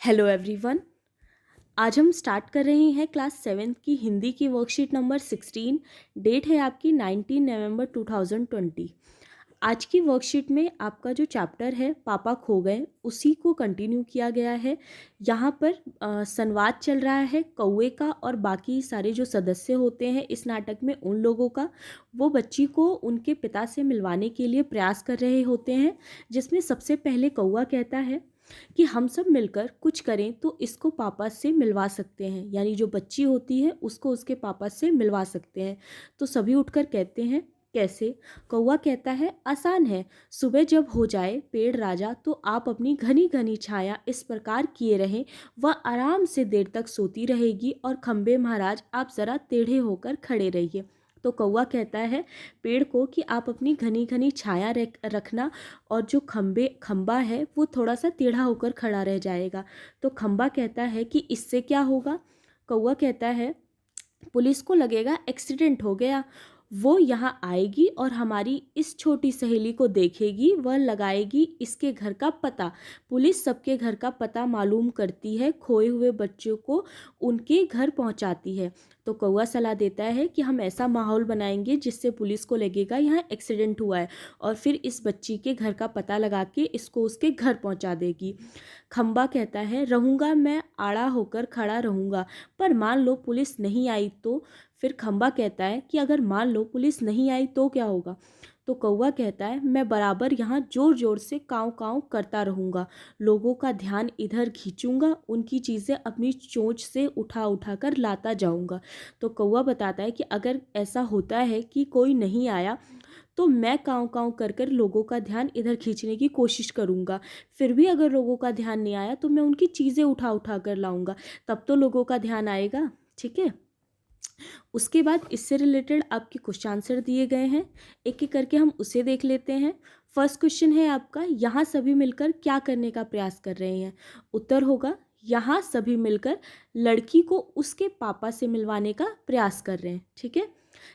Hello everyone. आज हम start कर रहे हैं क्लास 7th की हिंदी की वर्कशीट नंबर 16। डेट है आपकी 19 नवंबर 2020। आज की वर्कशीट में आपका जो चैप्टर है पापा खो गए उसी को कंटिन्यू किया गया है। यहाँ पर संवाद चल रहा है कौवे का और बाकी सारे जो सदस्य होते हैं इस नाटक में उन लोगों का। वो बच्ची को उनके पिता से मिलवाने के लिए प्रयास कर रहे होते हैं, जिसमें सबसे पहले कौवा कहता है कि हम सब मिलकर कुछ करें तो इसको पापा से मिलवा सकते हैं, यानी जो बच्ची होती है उसको उसके पापा से मिलवा सकते हैं। तो सभी उठकर कहते हैं कैसे। कौवा कहता है आसान है, सुबह जब हो जाए पेड़ राजा तो आप अपनी घनी घनी छाया इस प्रकार किए रहें, वह आराम से देर तक सोती रहेगी और खंबे महाराज आप ज़रा टेढ़े होकर खड़े रहिए। तो कौवा कहता है पेड़ को कि आप अपनी घनी घनी छाया रखना और जो खंबा है वो थोड़ा सा टेढ़ा होकर खड़ा रह जाएगा। तो खंबा कहता है कि इससे क्या होगा। कौवा कहता है पुलिस को लगेगा एक्सीडेंट हो गया, वो यहाँ आएगी और हमारी इस छोटी सहेली को देखेगी, वह लगाएगी इसके घर का पता। पुलिस सबके घर का पता मालूम करती है, खोए हुए बच्चों को उनके घर पहुँचाती है। तो कौवा सलाह देता है कि हम ऐसा माहौल बनाएंगे जिससे पुलिस को लगेगा यहाँ एक्सीडेंट हुआ है और फिर इस बच्ची के घर का पता लगा के इसको उसके घर पहुँचा देगी। खंबा कहता है रहूँगा मैं आड़ा होकर खड़ा रहूँगा, पर मान लो पुलिस नहीं आई तो। फिर खंबा कहता है कि अगर मान लो पुलिस नहीं आई तो क्या होगा। तो कौवा कहता है मैं बराबर यहाँ जोर जोर से काँव काँव करता रहूँगा, लोगों का ध्यान इधर खींचूंगा, उनकी चीज़ें अपनी चोंच से उठा उठा कर लाता जाऊँगा। तो कौवा बताता है कि अगर ऐसा होता है कि कोई नहीं आया तो मैं काँव काँव कर कर लोगों का ध्यान इधर खींचने की कोशिश करूँगा, फिर भी अगर लोगों का ध्यान नहीं आया तो मैं उनकी चीज़ें उठा उठा कर लाऊँगा, तब तो लोगों का ध्यान आएगा। ठीक है। उसके बाद इससे रिलेटेड आपके क्वेश्चन आंसर दिए गए हैं, एक एक करके हम उसे देख लेते हैं। फर्स्ट क्वेश्चन है आपका यहाँ सभी मिलकर क्या करने का प्रयास कर रहे हैं। उत्तर होगा यहाँ सभी मिलकर लड़की को उसके पापा से मिलवाने का प्रयास कर रहे हैं। ठीक है।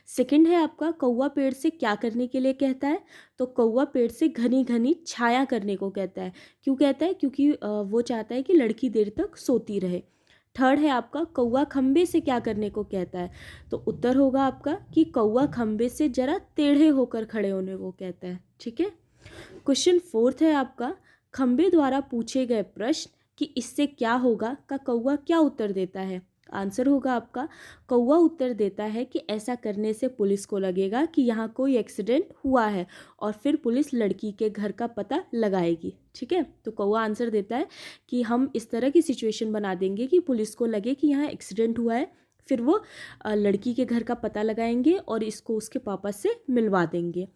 सेकंड है आपका कौवा पेड़ से क्या करने के लिए कहता है। तो कौवा पेड़ से घनी घनी छाया करने को कहता है। क्यों कहता है? क्योंकि वो चाहता है कि लड़की देर तक सोती रहे। थर्ड है आपका कौवा खंबे से क्या करने को कहता है। तो उत्तर होगा आपका कि कौवा खंबे से जरा टेढ़े होकर खड़े होने को कहता है। ठीक है। क्वेश्चन फोर्थ है आपका खंबे द्वारा पूछे गए प्रश्न कि इससे क्या होगा का कौवा क्या उत्तर देता है। आंसर होगा आपका कौवा उत्तर देता है कि ऐसा करने से पुलिस को लगेगा कि यहाँ कोई एक्सीडेंट हुआ है और फिर पुलिस लड़की के घर का पता लगाएगी। ठीक है। तो कौवा आंसर देता है कि हम इस तरह की सिचुएशन बना देंगे कि पुलिस को लगे कि यहाँ एक्सीडेंट हुआ है, फिर वो लड़की के घर का पता लगाएंगे और इसको उसके पापा से मिलवा देंगे।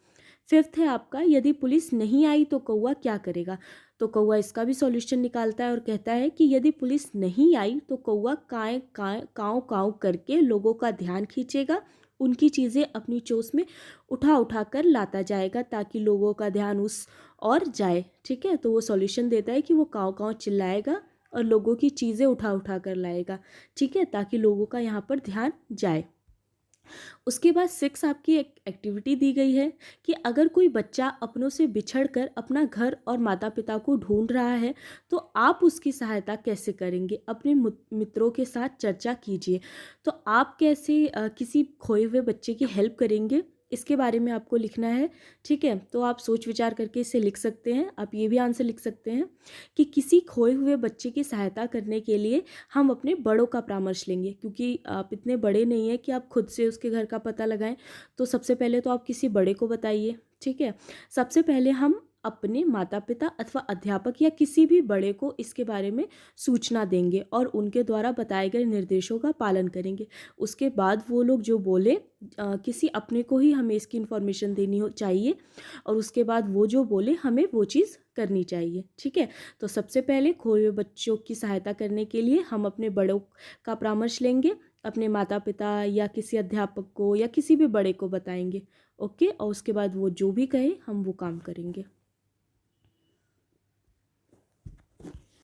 फिफ्थ है आपका यदि पुलिस नहीं आई तो कौवा क्या करेगा। तो कौवा इसका भी सॉल्यूशन निकालता है और कहता है कि यदि पुलिस नहीं आई तो कौवा काएँ काएँ काँव काँव करके लोगों का ध्यान खींचेगा, उनकी चीज़ें अपनी चोंच में उठा उठा कर लाता जाएगा ताकि लोगों का ध्यान उस और जाए। ठीक है। तो वो सॉल्यूशन देता है कि वो काँव काँव चिल्लाएगा और लोगों की चीज़ें उठा उठा कर लाएगा। ठीक है, ताकि लोगों का यहाँ पर ध्यान जाए। उसके बाद 6 आपकी एक एक्टिविटी दी गई है कि अगर कोई बच्चा अपनों से बिछड़कर अपना घर और माता पिता को ढूंढ रहा है तो आप उसकी सहायता कैसे करेंगे, अपने मित्रों के साथ चर्चा कीजिए। तो आप कैसे किसी खोए हुए बच्चे की हेल्प करेंगे इसके बारे में आपको लिखना है। ठीक है। तो आप सोच विचार करके इसे लिख सकते हैं। आप ये भी आंसर लिख सकते हैं कि किसी खोए हुए बच्चे की सहायता करने के लिए हम अपने बड़ों का परामर्श लेंगे, क्योंकि आप इतने बड़े नहीं हैं कि आप खुद से उसके घर का पता लगाएं। तो सबसे पहले तो आप किसी बड़े को बताइए। ठीक है। सबसे पहले हम अपने माता पिता अथवा अध्यापक या किसी भी बड़े को इसके बारे में सूचना देंगे और उनके द्वारा बताए गए निर्देशों का पालन करेंगे। उसके बाद वो लोग जो बोले किसी अपने को ही हमें इसकी इन्फॉर्मेशन देनी हो चाहिए और उसके बाद वो जो बोले हमें वो चीज़ करनी चाहिए। ठीक है। तो सबसे पहले खोए हुए बच्चों की सहायता करने के लिए हम अपने बड़ों का परामर्श लेंगे, अपने माता पिता या किसी अध्यापक को या किसी भी बड़े को बताएंगे। ओके। और उसके बाद वो जो भी कहे हम वो काम करेंगे।